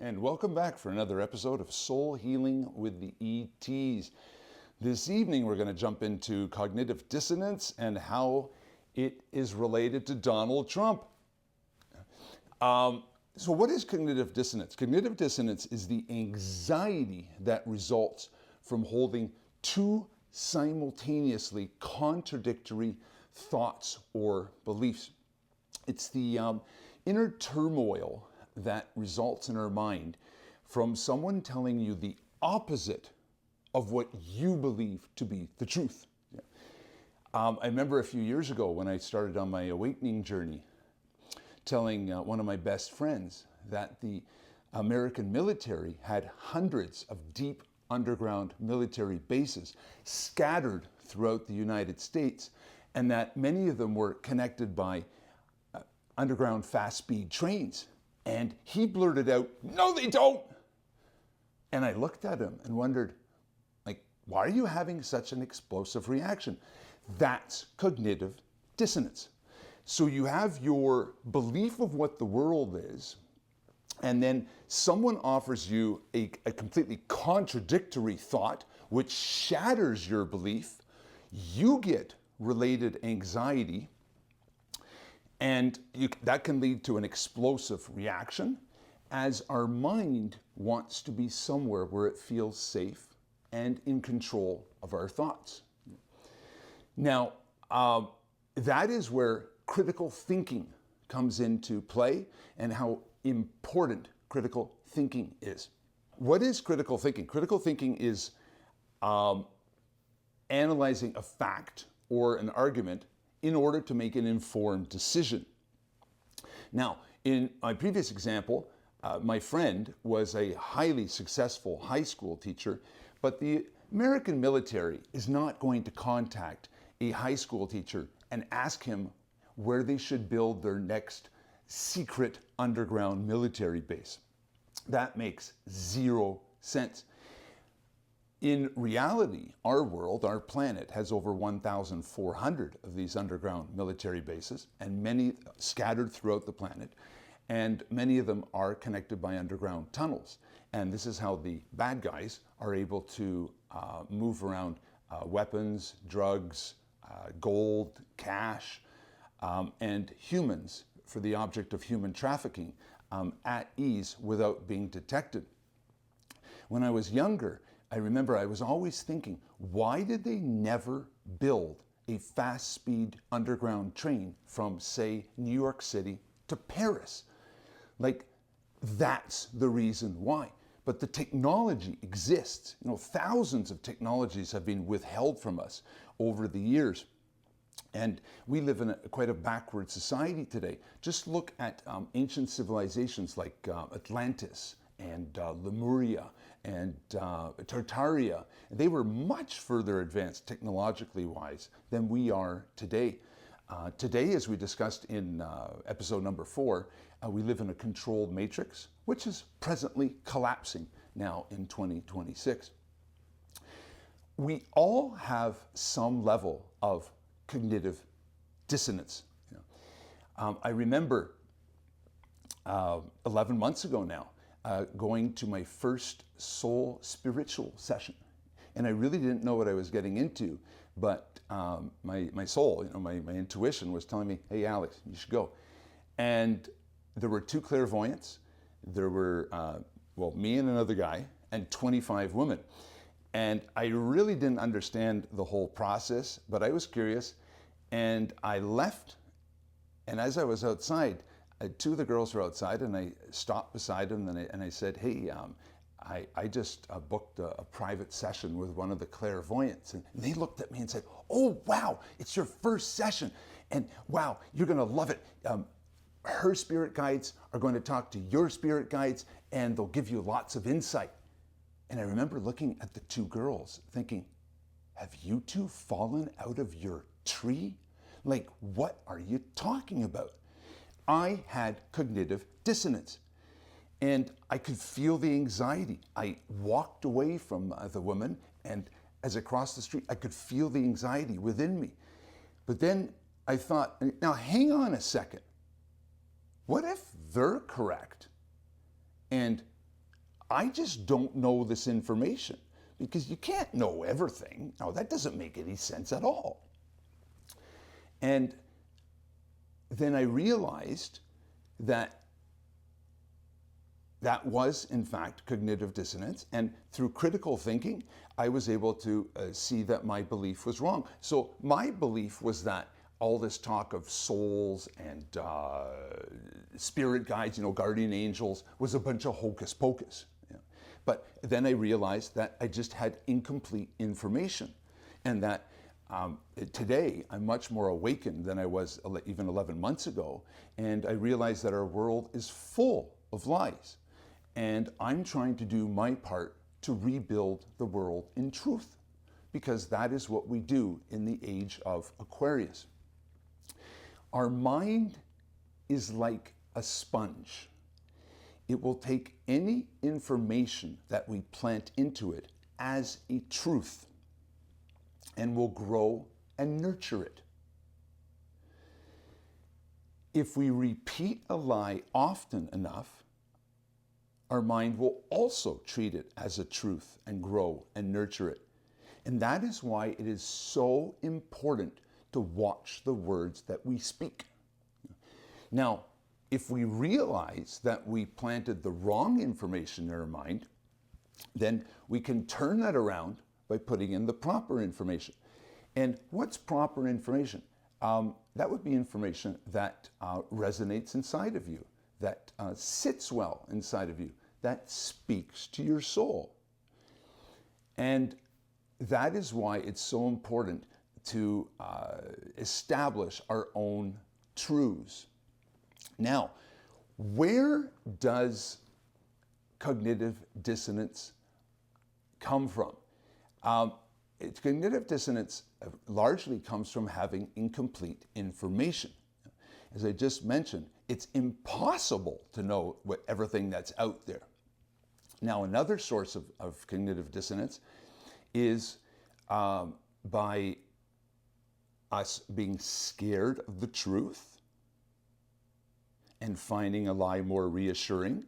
and welcome back for another episode of Soul Healing with the ETs. This evening we're going to jump into cognitive dissonance and how it is related to Donald Trump. So what is cognitive dissonance? Cognitive dissonance is the anxiety that results from holding two simultaneously contradictory thoughts or beliefs. It's the inner turmoil that results in our mind from someone telling you the opposite of what you believe to be the truth. I remember a few years ago when I started on my awakening journey, telling one of my best friends that the American military had hundreds of deep underground military bases scattered throughout the United States, and that many of them were connected by underground fast-speed trains. And he blurted out, "No, they don't!" And I looked at him and wondered, why are you having such an explosive reaction? That's cognitive dissonance. So you have your belief of what the world is, and then someone offers you a completely contradictory thought, which shatters your belief. You get related anxiety, and that can lead to an explosive reaction, as our mind wants to be somewhere where it feels safe and in control of our thoughts. Now, that is where critical thinking comes into play and how important critical thinking is. What is critical thinking? Critical thinking is analyzing a fact or an argument in order to make an informed decision. Now, in my previous example, my friend was a highly successful high school teacher, but the American military is not going to contact a high school teacher and ask him where they should build their next secret underground military base. That makes zero sense. In reality, our world, our planet, has over 1,400 of these underground military bases, and many scattered throughout the planet, and many of them are connected by underground tunnels. And this is how the bad guys are able to move around weapons, drugs, gold, cash, and humans for the object of human trafficking at ease without being detected. When I was younger, I remember I was always thinking, why did they never build a fast-speed underground train from, say, New York City to Paris? That's the reason why. But the technology exists. Thousands of technologies have been withheld from us over the years. And we live in quite a backward society today. Just look at ancient civilizations like Atlantis and Lemuria and Tartaria. They were much further advanced technologically wise than we are today. Today, as we discussed in episode number 4, we live in a controlled matrix, which is presently collapsing now in 2026. We all have some level of cognitive dissonance. I remember 11 months ago now, going to my first soul spiritual session. And I really didn't know what I was getting into, but my soul, my intuition was telling me, "Hey, Alex, you should go." And there were 2 clairvoyants. There were, me and another guy, and 25 women. And I really didn't understand the whole process, but I was curious, and I left. And as I was outside, 2 of the girls were outside, and I stopped beside them, and I said, "Hey, I just booked a private session with one of the clairvoyants." And they looked at me and said, "Oh, wow, it's your first session. And wow, you're going to love it. Her spirit guides are going to talk to your spirit guides, and they'll give you lots of insight." And I remember looking at the 2 girls thinking, have you 2 fallen out of your tree? What are you talking about? I had cognitive dissonance, and I could feel the anxiety. I walked away from the woman, and as I crossed the street, I could feel the anxiety within me. But then I thought, now hang on a second. What if they're correct? And I just don't know this information, because you can't know everything. Now, that doesn't make any sense at all. And then I realized that that was, in fact, cognitive dissonance. And through critical thinking, I was able to see that my belief was wrong. So my belief was that all this talk of souls and spirit guides, guardian angels, was a bunch of hocus pocus. But then I realized that I just had incomplete information, and that today I'm much more awakened than I was even 11 months ago. And I realized that our world is full of lies. And I'm trying to do my part to rebuild the world in truth, because that is what we do in the age of Aquarius. Our mind is like a sponge. It will take any information that we plant into it as a truth and will grow and nurture it. If we repeat a lie often enough, our mind will also treat it as a truth and grow and nurture it. And that is why it is so important to watch the words that we speak. Now, if we realize that we planted the wrong information in our mind, then we can turn that around by putting in the proper information. And what's proper information? That would be information that resonates inside of you, that sits well inside of you, that speaks to your soul. And that is why it's so important to establish our own truths. Now, where does cognitive dissonance come from? Cognitive dissonance largely comes from having incomplete information. As I just mentioned, it's impossible to know everything that's out there. Now, another source of cognitive dissonance is by us being scared of the truth and finding a lie more reassuring.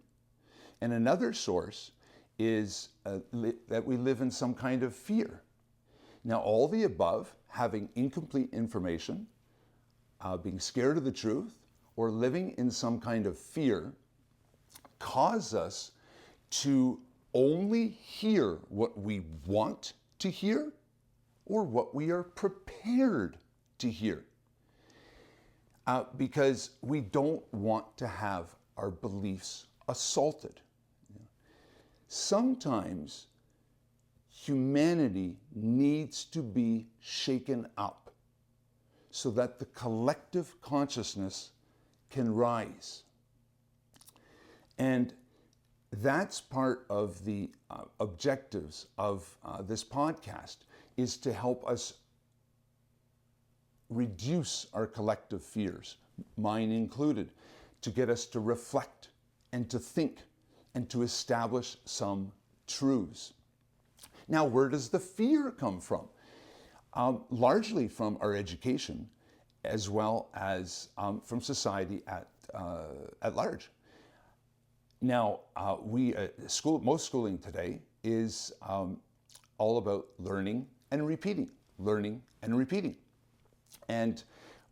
And another source is that we live in some kind of fear. Now, all the above, having incomplete information, being scared of the truth, or living in some kind of fear, cause us to only hear what we want to hear or what we are prepared to hear. Because we don't want to have our beliefs assaulted. Sometimes humanity needs to be shaken up so that the collective consciousness can rise. And that's part of the objectives of this podcast, is to help us reduce our collective fears, mine included, to get us to reflect and to think and to establish some truths. Now, where does the fear come from? Largely from our education, as well as from society at large. Now, most schooling today is all about learning and repeating, learning and repeating. And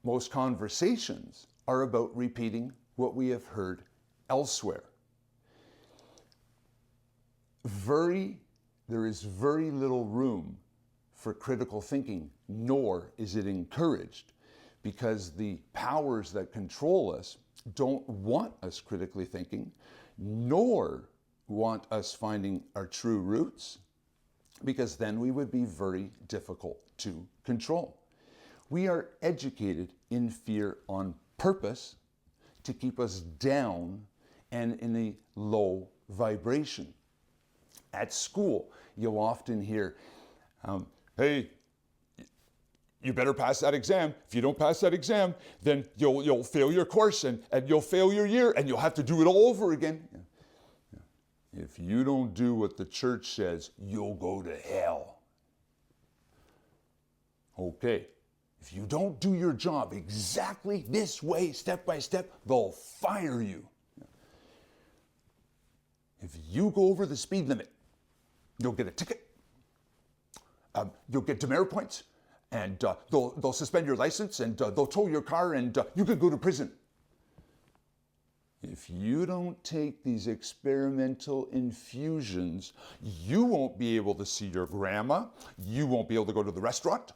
most conversations are about repeating what we have heard elsewhere. There is very little room for critical thinking, nor is it encouraged, because the powers that control us don't want us critically thinking, nor want us finding our true roots, because then we would be very difficult to control. We are educated in fear on purpose to keep us down and in a low vibration. At school, you'll often hear, hey, you better pass that exam. If you don't pass that exam, then you'll fail your course and you'll fail your year and you'll have to do it all over again. If you don't do what the church says, you'll go to hell. Okay, if you don't do your job exactly this way, step by step, they'll fire you. If you go over the speed limit, you'll get a ticket, you'll get demerit points, and they'll suspend your license, and they'll tow your car, and you could go to prison. If you don't take these experimental infusions, you won't be able to see your grandma, you won't be able to go to the restaurant,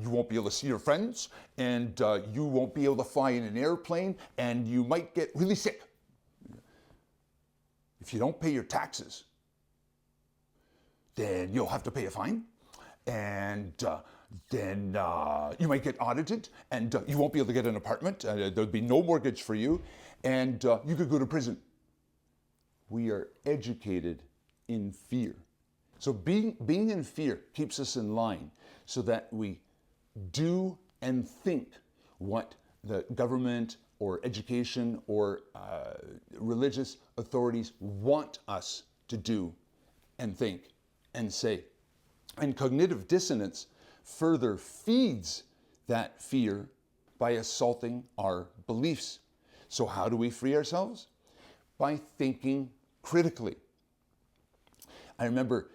you won't be able to see your friends, and you won't be able to fly in an airplane, and you might get really sick. If you don't pay your taxes, then you'll have to pay a fine, and then you might get audited, and you won't be able to get an apartment, there'll be no mortgage for you, and you could go to prison. We are educated in fear. So being in fear keeps us in line so that we do and think what the government or education or religious authorities want us to do and think and say. And cognitive dissonance further feeds that fear by assaulting our beliefs. So how do we free ourselves? By thinking critically. I remember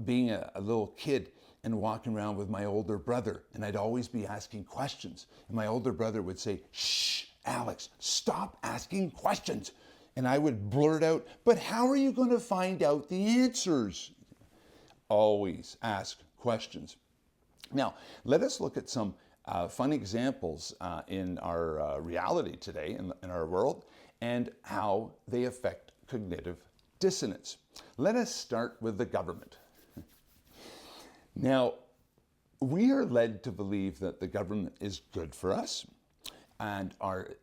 being a little kid and walking around with my older brother, and I'd always be asking questions. And my older brother would say, "Shh, Alex, stop asking questions." And I would blurt out, "But how are you going to find out the answers?" Always ask questions. Now, let us look at some fun examples in our reality today, in our world, and how they affect cognitive dissonance. Let us start with the government. Now, we are led to believe that the government is good for us and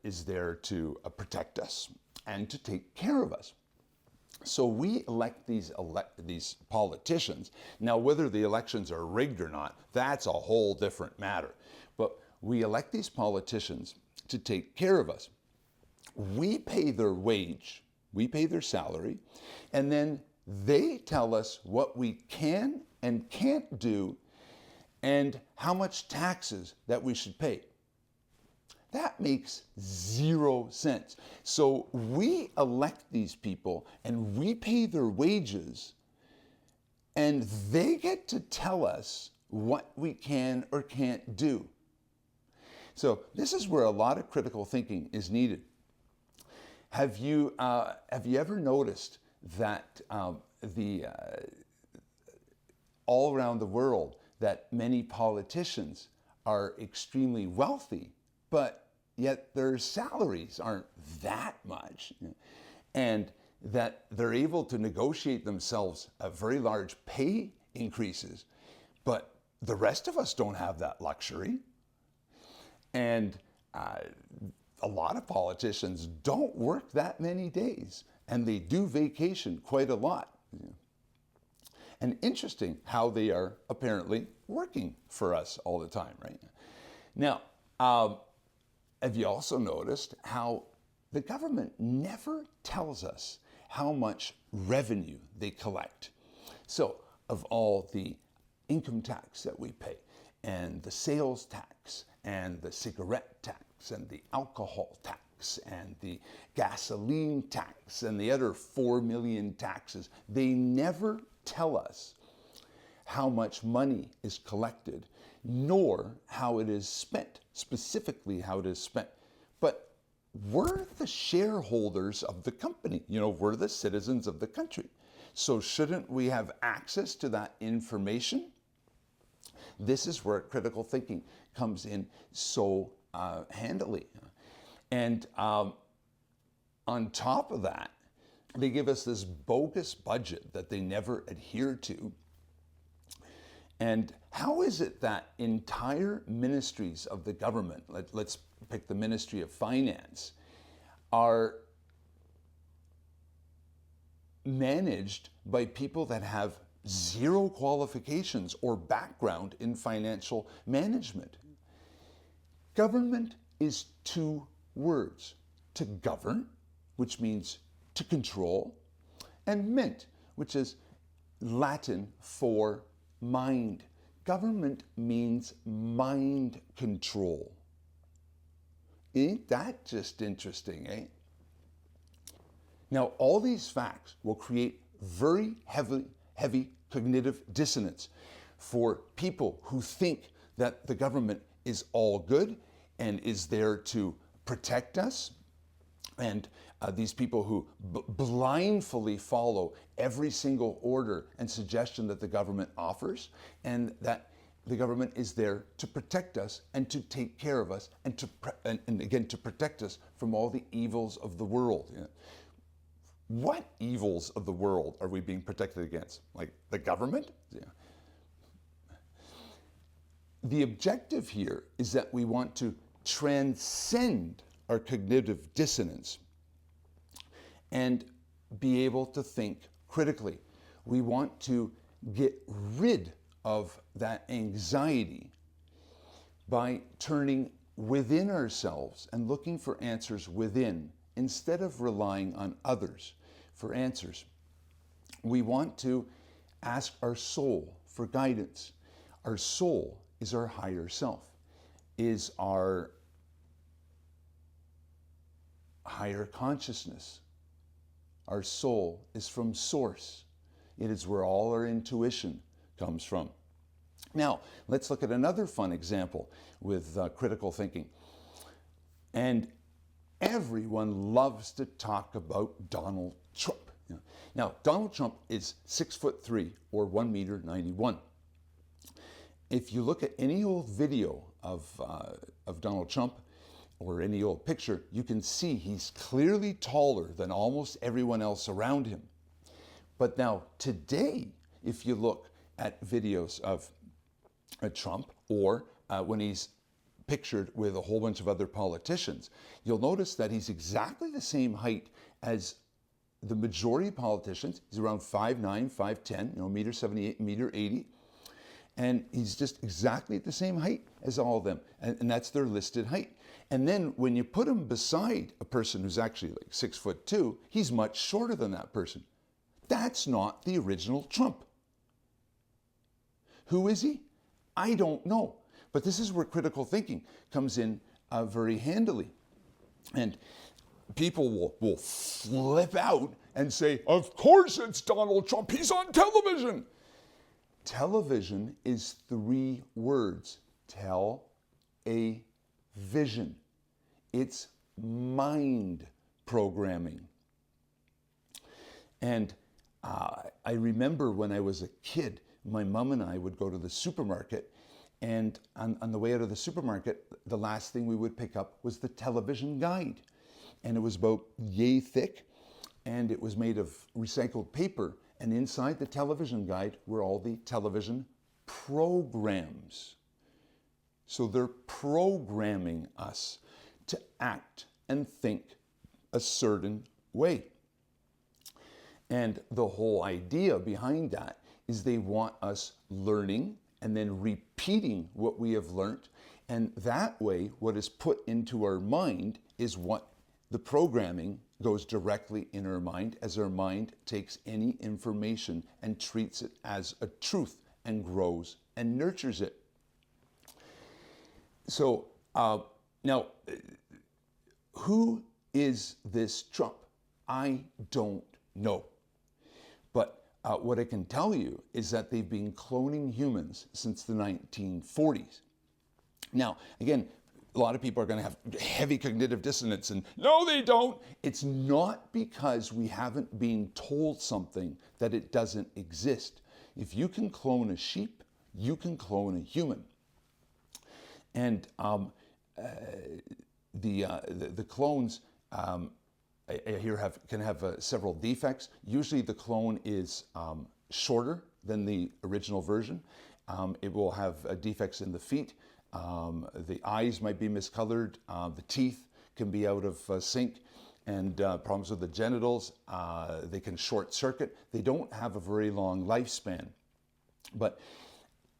is there to protect us and to take care of us. So we elect these politicians. Now, whether the elections are rigged or not, that's a whole different matter. But we elect these politicians to take care of us. We pay their wage, we pay their salary, and then they tell us what we can and can't do and how much taxes that we should pay. That makes zero sense. So we elect these people and we pay their wages, and they get to tell us what we can or can't do. So this is where a lot of critical thinking is needed. Have you ever noticed that all around the world that many politicians are extremely wealthy, but yet their salaries aren't that much, and that they're able to negotiate themselves a very large pay increases, but the rest of us don't have that luxury. And a lot of politicians don't work that many days, and they do vacation quite a lot. And interesting how they are apparently working for us all the time, right? Now, have you also noticed how the government never tells us how much revenue they collect? So, of all the income tax that we pay, and the sales tax, and the cigarette tax, and the alcohol tax, and the gasoline tax, and the other 4 million taxes, they never tell us how much money is collected, nor how it is spent, specifically how it is spent. But we're the shareholders of the company. We're the citizens of the country. So shouldn't we have access to that information? This is where critical thinking comes in so handily. And on top of that, they give us this bogus budget that they never adhere to. And how is it that entire ministries of the government, let's pick the Ministry of Finance, are managed by people that have zero qualifications or background in financial management? Government is two words: to govern, which means to control, and ment, which is Latin for mind. Government means mind control. Ain't that just interesting, eh? Now, all these facts will create very heavy cognitive dissonance for people who think that the government is all good and is there to protect us. And these people who blindly follow every single order and suggestion that the government offers, and that the government is there to protect us and to take care of us and again to protect us from all the evils of the world. You know, what evils of the world are we being protected against? Like the government? Yeah. The objective here is that we want to transcend our cognitive dissonance and be able to think critically. We want to get rid of that anxiety by turning within ourselves and looking for answers within instead of relying on others for answers. We want to ask our soul for guidance. Our soul is our higher self, is our higher consciousness. Our soul is from source. It is where all our intuition comes from. Now, let's look at another fun example with critical thinking. And everyone loves to talk about Donald Trump. Now, Donald Trump is 6'3" or 1'91". If you look at any old video of Donald Trump or any old picture, you can see he's clearly taller than almost everyone else around him. But now today, if you look at videos of Trump or when he's pictured with a whole bunch of other politicians, you'll notice that he's exactly the same height as the majority of politicians. He's around 5'9", 5'10", 1'78", 1'80". And he's just exactly the same height as all of them. And that's their listed height. And then when you put him beside a person who's actually like 6'2", he's much shorter than that person. That's not the original Trump. Who is he? I don't know. But this is where critical thinking comes in very handily. And people will flip out and say, of course it's Donald Trump, he's on television. Television is 3 words. Tell a vision. It's mind programming. And I remember when I was a kid, my mom and I would go to the supermarket, and on the way out of the supermarket, the last thing we would pick up was the television guide. And it was about yay thick, and it was made of recycled paper. And inside the television guide were all the television programs. So they're programming us to act and think a certain way. And the whole idea behind that is they want us learning and then repeating what we have learned. And that way, what is put into our mind is what the programming goes directly in our mind, as our mind takes any information and treats it as a truth and grows and nurtures it. So now, who is this Trump? I don't know. But what I can tell you is that they've been cloning humans since the 1940s. Now, again, a lot of people are going to have heavy cognitive dissonance and no, they don't. It's not because we haven't been told something that it doesn't exist. If you can clone a sheep, you can clone a human. And the clones here can have several defects. Usually the clone is shorter than the original version. It will have defects in the feet. The eyes might be miscolored. The teeth can be out of sync, and problems with the genitals. They can short circuit. They don't have a very long lifespan. But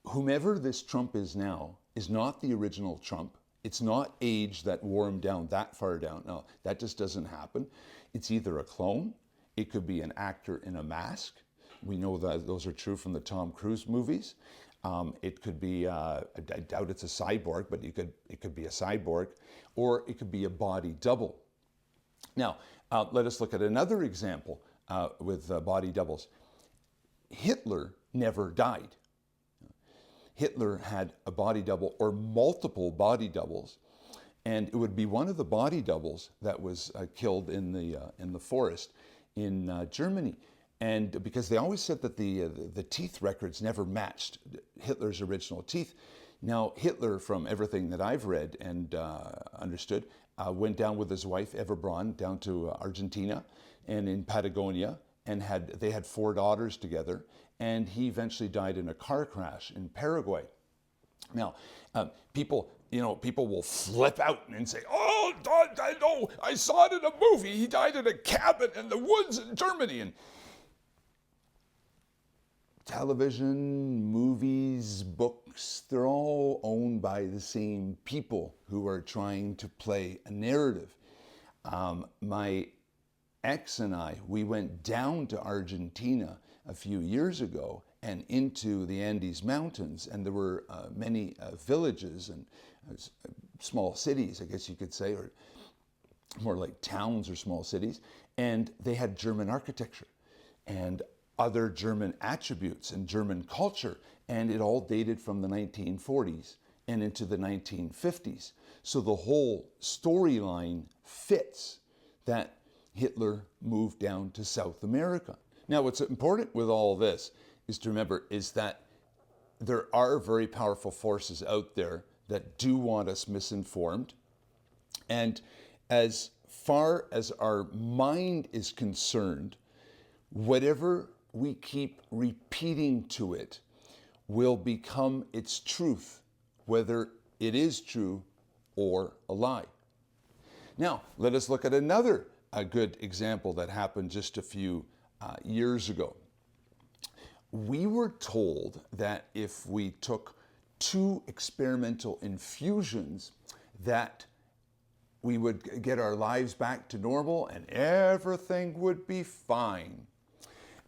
whomever this Trump is now is not the original Trump. It's not age that wore him down that far down. No, that just doesn't happen. It's either a clone. It could be an actor in a mask. We know that those are true from the Tom Cruise movies. It could be, I doubt it's a cyborg, but it could be a cyborg, or it could be a body double. Now, let us look at another example with body doubles. Hitler never died. Hitler had a body double or multiple body doubles, and it would be one of the body doubles that was killed in the forest in Germany. And because they always said that the teeth records never matched Hitler's original teeth. Now, Hitler, from everything that I've read and understood, went down with his wife, Eva Braun, down to Argentina and in Patagonia, and they had 4 daughters together, and he eventually died in a car crash in Paraguay. Now, people will flip out and say, "Oh, I know, I saw it in a movie. He died in a cabin in the woods in Germany." And television, movies, books, they're all owned by the same people who are trying to play a narrative. My ex and I, we went down to Argentina a few years ago and into the Andes Mountains, and there were many villages and small cities, I guess you could say, or more like towns or small cities, and they had German architecture and other German attributes and German culture, and it all dated from the 1940s and into the 1950s. So the whole storyline fits that Hitler moved down to South America. Now, what's important with all this is to remember is that there are very powerful forces out there that do want us misinformed. And as far as our mind is concerned, whatever we keep repeating to it will become its truth, whether it is true or a lie. Now, let us look at another good example that happened just a few years ago. We were told that if we took 2 experimental infusions, that we would get our lives back to normal and everything would be fine.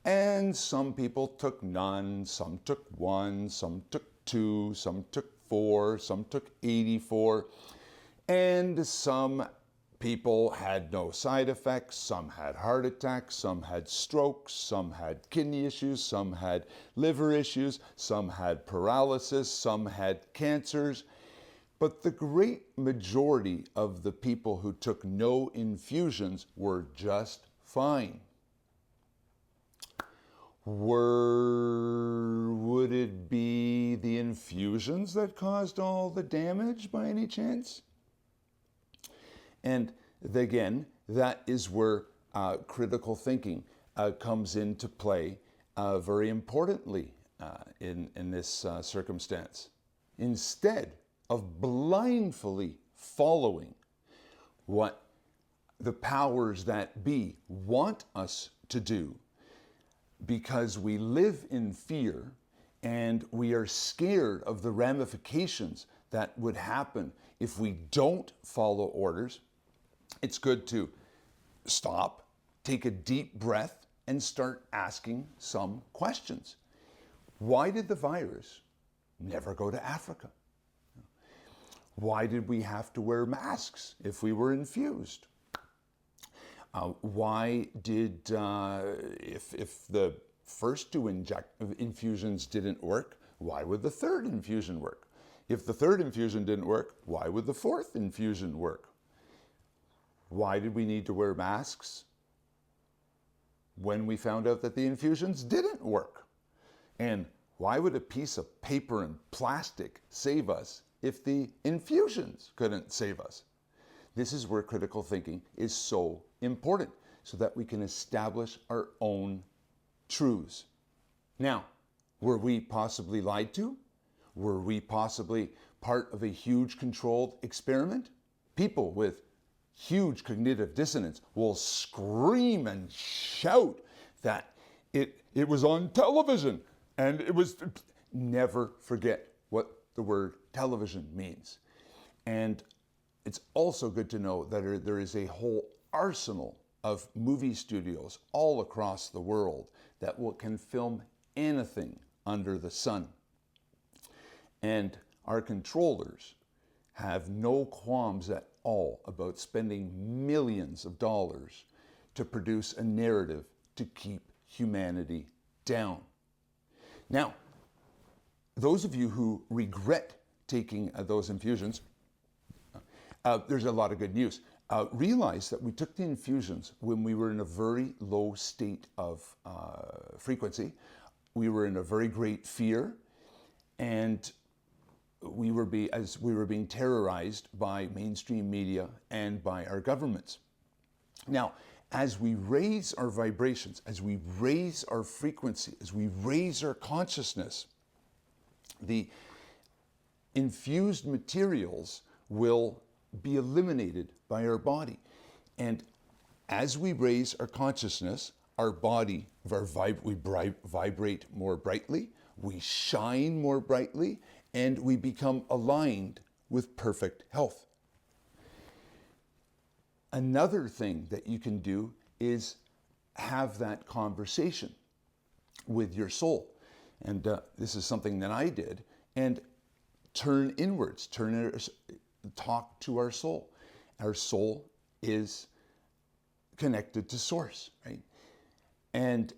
And some people took none, some took 1, some took 2, some took 4, some took 84, and some people had no side effects, some had heart attacks, some had strokes, some had kidney issues, some had liver issues, some had paralysis, some had cancers. But the great majority of the people who took no infusions were just fine. Would it be the infusions that caused all the damage by any chance? And again, that is where critical thinking comes into play very importantly in this circumstance. Instead of blindly following what the powers that be want us to do, because we live in fear and we are scared of the ramifications that would happen if we don't follow orders, it's good to stop, take a deep breath, and start asking some questions. Why did the virus never go to Africa? Why did we have to wear masks if we were infused? Why did, if the first 2 infusions didn't work, why would the 3rd infusion work? If the 3rd infusion didn't work, why would the 4th infusion work? Why did we need to wear masks when we found out that the infusions didn't work? And why would a piece of paper and plastic save us if the infusions couldn't save us? This is where critical thinking is so important, so that we can establish our own truths. Now, were we possibly lied to? Were we possibly part of a huge controlled experiment? People with huge cognitive dissonance will scream and shout that it was on television and it was... Never forget what the word television means. And it's also good to know that there is a whole arsenal of movie studios all across the world that can film anything under the sun. And our controllers have no qualms at all about spending millions of dollars to produce a narrative to keep humanity down. Now, those of you who regret taking those infusions, there's a lot of good news. Realize that we took the infusions when we were in a very low state of frequency. We were in a very great fear, and we were being terrorized by mainstream media and by our governments. Now, as we raise our vibrations, as we raise our frequency, as we raise our consciousness, the infused materials will be eliminated by our body. And as we raise our consciousness, our body, we vibrate more brightly, we shine more brightly, and we become aligned with perfect health. Another thing that you can do is have that conversation with your soul. And this is something that I did. And turn inwards, talk to our soul. Our soul is connected to Source, right? And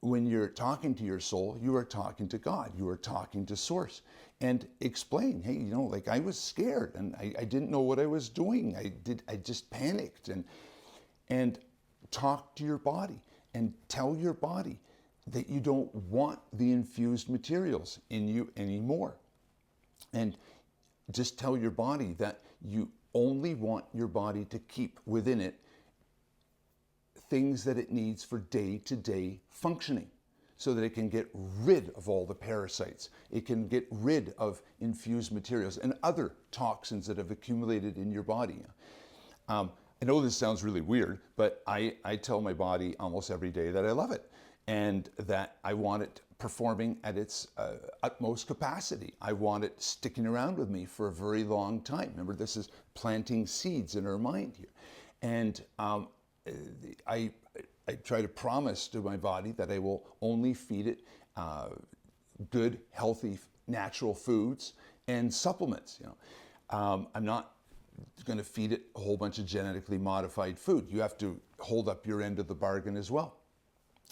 when you're talking to your soul, you are talking to God. You are talking to Source. And explain, hey, like I was scared and I didn't know what I was doing. I just panicked. And talk to your body and tell your body that you don't want the infused materials in you anymore. And just tell your body that you only want your body to keep within it things that it needs for day-to-day functioning, so that it can get rid of all the parasites. It can get rid of infused materials and other toxins that have accumulated in your body. I know this sounds really weird, but I tell my body almost every day that I love it and that I want it performing at its utmost capacity. I want it sticking around with me for a very long time. Remember, this is planting seeds in our mind here. And I try to promise to my body that I will only feed it good, healthy, natural foods and supplements. I'm not going to feed it a whole bunch of genetically modified food. You have to hold up your end of the bargain as well.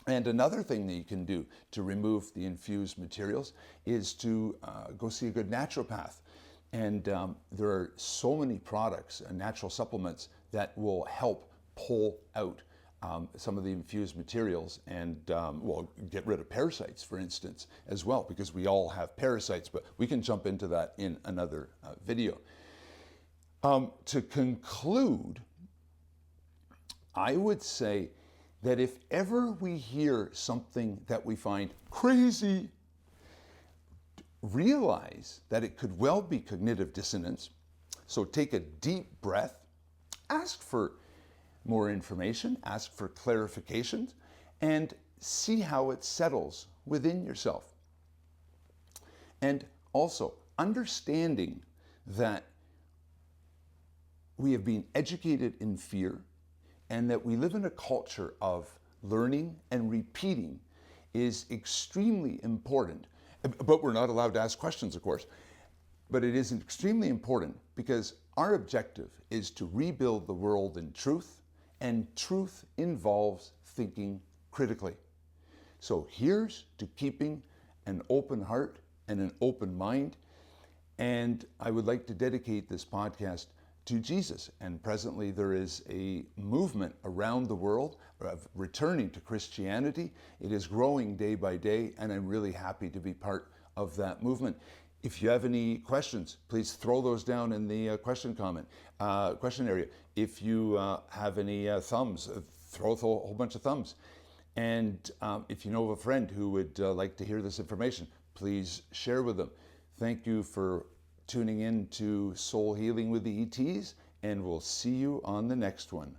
And another thing that you can do to remove the infused materials is to go see a good naturopath. And there are so many products and natural supplements that will help pull out some of the infused materials and get rid of parasites, for instance, as well, because we all have parasites, but we can jump into that in another video. To conclude, I would say that if ever we hear something that we find crazy, realize that it could well be cognitive dissonance. So take a deep breath, ask for more information, ask for clarifications, and see how it settles within yourself. And also understanding that we have been educated in fear and that we live in a culture of learning and repeating is extremely important. But we're not allowed to ask questions, of course. But it is extremely important because our objective is to rebuild the world in truth, and truth involves thinking critically. So here's to keeping an open heart and an open mind. And I would like to dedicate this podcast to Jesus. And presently there is a movement around the world of returning to Christianity. It is growing day by day, and I'm really happy to be part of that movement. If you have any questions, please throw those down in the question area. If you have any thumbs, throw a whole bunch of thumbs. And if you know of a friend who would like to hear this information, please share with them. Thank you for tuning in to Soul Healing with the ETs, and we'll see you on the next one.